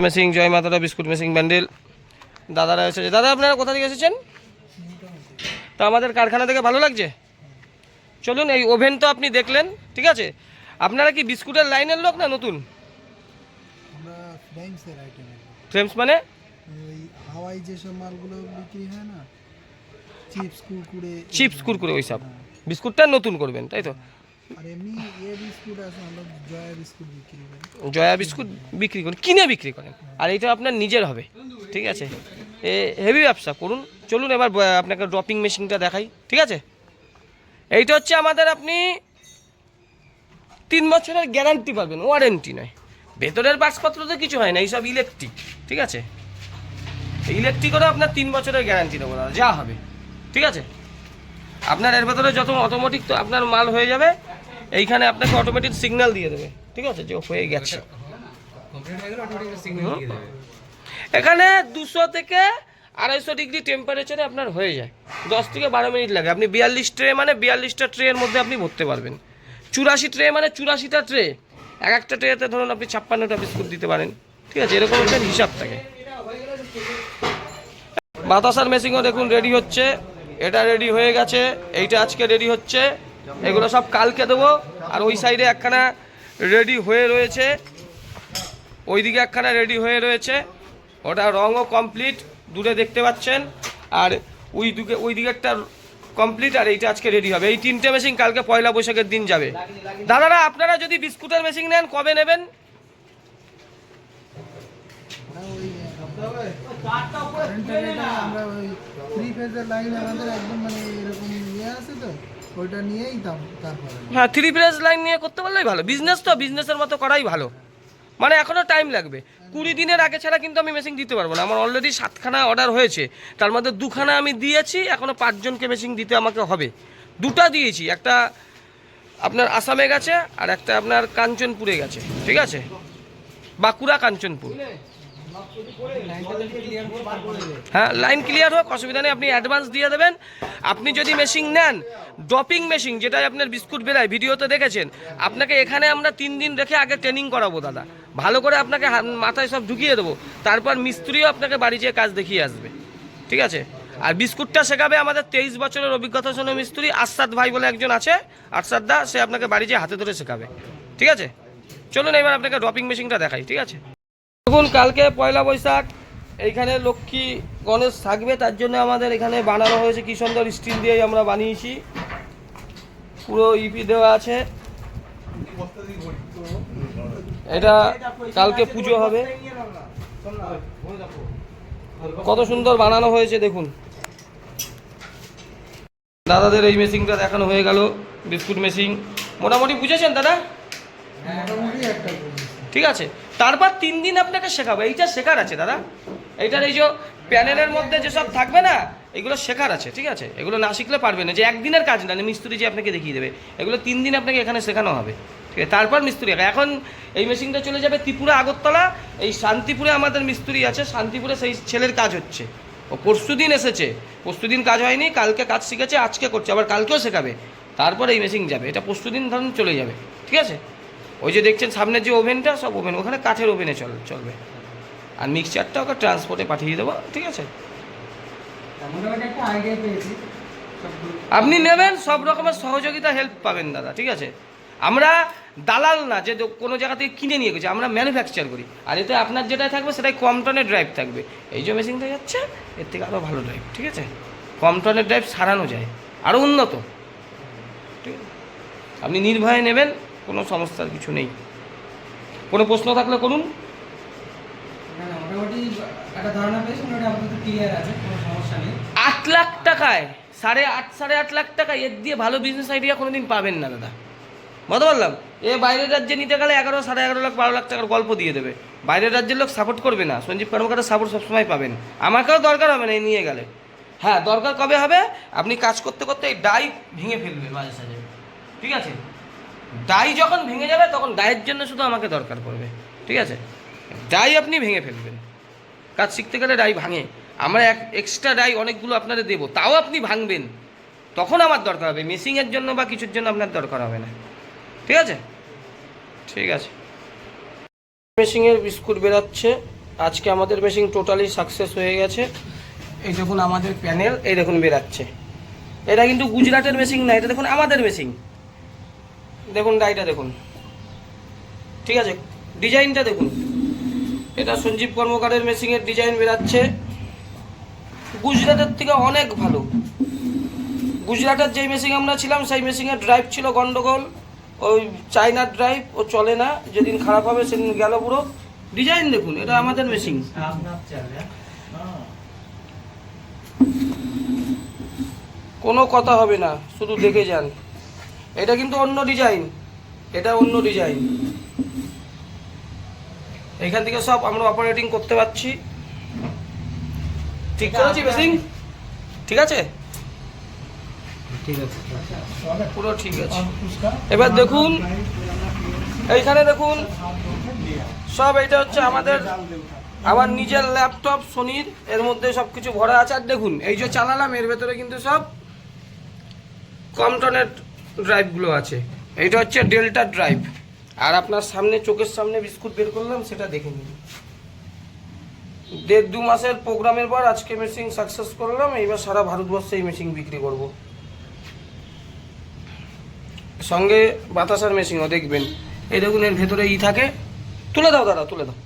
Machine জয় মাতারা biscuit machine Bandel দাদারা এসেছে। দাদা আপনারা কোথা থেকে এসেছেন? তো আমাদের কারখানা থেকে ভালো লাগছে। চলুন, এই ওভেন তো আপনি দেখলেন, ঠিক আছে। আপনারা কি বিস্কুটের লাইনের লোক না নতুন? আমরা ফ্রেমসের আইটেম। ফ্রেমস মানে ওই হাওয়াই যেসব মালগুলো বিক্রি হয় না, চিপস কুরকুরে ওই সব বিস্কুটটা নতুন করবেন, তাই তো? আর এমনি বিস্কুট আছে, আমরা জয়া বিস্কুট বিক্রি করি। জয়া বিস্কুট বিক্রি করেন, কিনে বিক্রি করেন, আর এটা আপনার নিজের হবে, ঠিক আছে। হেভি ব্যবসা করুন। চলুন এবার আপনাকে ড্রপিং মেশিনটা দেখাই, ঠিক আছে। এইটা হচ্ছে আমাদের, আপনি 3 বছরের গ্যারান্টি পাবেন, ওয়ারেন্টি নয়। ভেতরের বাক্সপত্র তো কিছু হয় না, এইসব ইলেকট্রিক, ঠিক আছে। ইলেকট্রিকেরও আপনার 3 বছরের গ্যারান্টি দেবো দাদা, যা হবে, ঠিক আছে। আপনার এর ভেতরে যত অটোমেটিক তো আপনার মাল হয়ে যাবে, এইখানে আপনাকে অটোমেটিক সিগন্যাল দিয়ে দেবে, ঠিক আছে, যে হয়ে গেছে। এখানে 200 থেকে 250 ডিগ্রি টেম্পারেচারে আপনার হয়ে যায়, 10 থেকে 12 মিনিট লাগে। আপনি 42 ট্রে মানে 42টা ট্রের মধ্যে আপনি ভরতে পারবেন। 84 ট্রে মানে 84টা ট্রে, এক একটা ট্রেতে ধরুন আপনি 56টা বিস্কুট দিতে পারেন, ঠিক আছে। এরকম একটা হিসাব থাকে। বাতাসার মেশিনও দেখুন রেডি হচ্ছে, এটা রেডি হয়ে গেছে, এইটা আজকে রেডি হচ্ছে, এগুলো সব কালকে দেবো। আর ওই সাইডে একখানা রেডি হয়ে রয়েছে, ওইদিকে একখানা রেডি হয়ে রয়েছে, ওটা রঙও কমপ্লিট, দূরে দেখতে পাচ্ছেন। আর ওই দিকেরটা কমপ্লিট, আর এইটা আজকে রেডি হবে। এই 3টে মেশিন কালকে পয়লা বৈশাখের দিন যাবে। দাদারা আপনারা যদি বিস্কুটের মেশিন নেন কবে নেবেন? আমরা ওই 3 ফেজের লাইন আমাদের একদম মানে এরকম ইয়ে আছে, তো ওইটা নিয়েই তারপরে। হ্যাঁ, 3 ফেজ লাইন নিয়ে করতে পারলেই ভালো। বিজনেস তো বিজনেসের মতো করাই ভালো, মানে এখনও টাইম লাগবে। 20 দিনের আগে ছাড়া কিন্তু আমি মেশিন দিতে পারবো না। আমার অলরেডি 7খানা অর্ডার হয়েছে, তার মধ্যে 2খানা আমি দিয়েছি, এখনও 5 জনকে মেশিন দিতে আমাকে হবে। 2টা দিয়েছি, একটা আপনার আসামে গেছে আর একটা আপনার কাঞ্চনপুরে গেছে, ঠিক আছে, বাঁকুড়া কাঞ্চনপুর। হ্যাঁ, লাইন ক্লিয়ার হোক, অসুবিধা নেই, আপনি অ্যাডভান্স দিয়ে দেবেন। আপনি যদি মেশিন নেন, ড্রপিং মেশিন যেটাই আপনার বিস্কুট বেরায়, ভিডিওতে দেখেছেন, আপনাকে এখানে আমরা 3 দিন রেখে আগে ট্রেনিং করাবো দাদা, ভালো করে আপনাকে মাথায় সব ঢুকিয়ে দেবো, তারপর মিস্ত্রিও আপনাকে বাড়ি যেয়ে কাজ দেখিয়ে আসবে, ঠিক আছে। আর বিস্কুটটা শেখাবে আমাদের 23 বছরের অভিজ্ঞতা শোনো মিস্ত্রি আরশাদ ভাই বলে একজন আছে, আরশাদ দা, সে আপনাকে বাড়ি যেয়ে হাতে ধরে শেখাবে, ঠিক আছে। চলুন এবার আপনাকে ড্রপিং মেশিনটা দেখাই, ঠিক আছে। দেখুন, কালকে পয়লা বৈশাখ, এইখানে লক্ষ্মী গণেশ থাকবে, তার জন্য আমাদের এখানে বানানো হয়েছে, কি সুন্দর স্টিল দিয়ে আমরা বানিয়েছি, পুরো ইপি দেওয়া আছে। এটা কালকে পুজো হবে, কত সুন্দর বানানো হয়েছে দেখুন। দাদাদের এই মেশিনটা দেখানো হয়ে গেল, বিস্কুট মেশিন মোটামুটি বুঝেছেন দাদা, ঠিক আছে। তারপর 3 দিন আপনাকে শেখাবো, এইটা শেখার আছে দাদা। এইটার এই যে প্যানেলের মধ্যে যেসব থাকবে না, এগুলো শেখার আছে, ঠিক আছে। এগুলো না শিখলে পারবে না, যে একদিনের কাজ না, মিস্ত্রি যে আপনাকে দেখিয়ে দেবে, এগুলো 3 দিন আপনাকে এখানে শেখানো হবে, ঠিক আছে। তারপর মিস্ত্রি এখন এই মেশিনটা চলে যাবে ত্রিপুরা আগরতলা, এই শান্তিপুরে আমাদের মিস্ত্রি আছে, শান্তিপুরে সেই ছেলের কাজ হচ্ছে। ও পরশুদিন এসেছে, পরশুদিন কাজ হয়নি, কালকে কাজ শিখেছে, আজকে করছে, আবার কালকেও শেখাবে, তারপর এই মেশিন যাবে। এটা পরশুদিন ধরুন চলে যাবে, ঠিক আছে। ওই যে দেখছেন সামনের যে ওভেনটা, সব ওভেন, ওখানে কাঠের ওভেনে চলবে। আর মিক্সচারটা ওকে ট্রান্সপোর্টে পাঠিয়ে দেবো, ঠিক আছে। আপনি নেবেন, সব রকমের সহযোগিতা হেল্প পাবেন দাদা, ঠিক আছে। আমরা দালাল না যে কোনো জায়গা থেকে কিনে নিয়ে গেছি, আমরা ম্যানুফ্যাকচার করি। আর এতে আপনার যেটাই থাকবে সেটাই কম টনের ড্রাইভ থাকবে। এই যে মেশিনটা যাচ্ছে, এর থেকে আরও ভালো ড্রাইভ, ঠিক আছে। কম টনের ড্রাইভ সারানো যায়, আরও উন্নত, ঠিক আছে। আপনি নির্ভয়ে নেবেন, কোনো সমস্যার কিছু নেই। কোনো প্রশ্ন থাকলে করুন। 8 লাখ টাকায়, 8.5 লাখ টাকা, এর দিয়ে ভালো বিজনেস আইডিয়া কোনোদিন পাবেন না দাদা, বলতে পারলাম। বাইরের রাজ্যে নিতে গেলে 11, 11.5 লাখ, 12 লাখ টাকার গল্প দিয়ে দেবে। বাইরের রাজ্যের লোক সাপোর্ট করবে না, সঞ্জীব কর্মকারের সাপোর্ট সবসময় পাবেন। আমাকেও দরকার হবে না নিয়ে গেলে। হ্যাঁ, দরকার কবে হবে? আপনি কাজ করতে করতে এই ডাই ভেঙে ফেলবে মাঝে সাঝে, ঠিক আছে। ডাই যখন ভেঙে যাবে তখন ডাইয়ের জন্য শুধু আমাকে দরকার পড়বে, ঠিক আছে। ডাই আপনি ভেঙে ফেলবেন, কাজ শিখতে গেলে ডাই ভাঙে, আমরা এক্সট্রা ডাই অনেকগুলো আপনাদের দেবো, তাও আপনি ভাঙবেন, তখন আমার দরকার হবে। মেশিনের জন্য বা কিছুর জন্য আপনার দরকার হবে না, ঠিক আছে। ঠিক আছে, মেশিনের বিস্কুট বেরাচ্ছে, আজকে আমাদের মেশিন টোটালি সাকসেস হয়ে গেছে। এই দেখুন আমাদের প্যানেল, এই দেখুন বেরাচ্ছে। এটা কিন্তু গুজরাটের মেশিন না, এটা দেখুন আমাদের মেশিন। দেখুন ডাইটা দেখুন, ঠিক আছে, ডিজাইনটা দেখুন। এটা সঞ্জীব কর্মকারের মেশিনের ডিজাইন বেরাচ্ছে, গুজরাটের থেকে অনেক ভালো। গুজরাটের যেই মেশিন আমরা ছিলাম সেই মেশিনের ড্রাইভ ছিল গন্ডগোল, ওই চাইনার ড্রাইভ, ও চলে না, যেদিন খারাপ হবে সেদিন গেল পুরো। ডিজাইন দেখুন, এটা আমাদের মেশিন। কোনো কথা হবে না, শুধু দেখে যান। এটা কিন্তু অন্য ডিজাইন, এটা অন্য ডিজাইন। এখান থেকে সব আমরা অপারেটিং করতে পারছি। ঠিক করেছি মেশিন? ঠিক আছে, ঠিক আছে। পুরো ঠিক আছে। এবার দেখুন এইখানে দেখুন সব, এটা হচ্ছে আমার নিজের ল্যাপটপ সোনির, এর মধ্যে সব কিছু ভরা আছে। আর দেখুন এই যে চালালাম, এর ভেতরে কিন্তু সব কমটনের ড্রাইভগুলো আছে। এইটা হচ্ছে ডেল্টা ড্রাইভ। আর আপনার সামনে, চোখের সামনে বিস্কুট বের করলাম, সেটা দেখে নিন। 1.5-2 মাসের প্রোগ্রামের পর আজকে মেশিন সাকসেস করলাম। এইবার সারা ভারতবর্ষে এই মেশিন বিক্রি করব। সঙ্গে বাতাসার মেশিনও দেখবেন। এই দেখুন এর ভেতরে থাকে। তুলে দাও দাদা, তুলে দাও।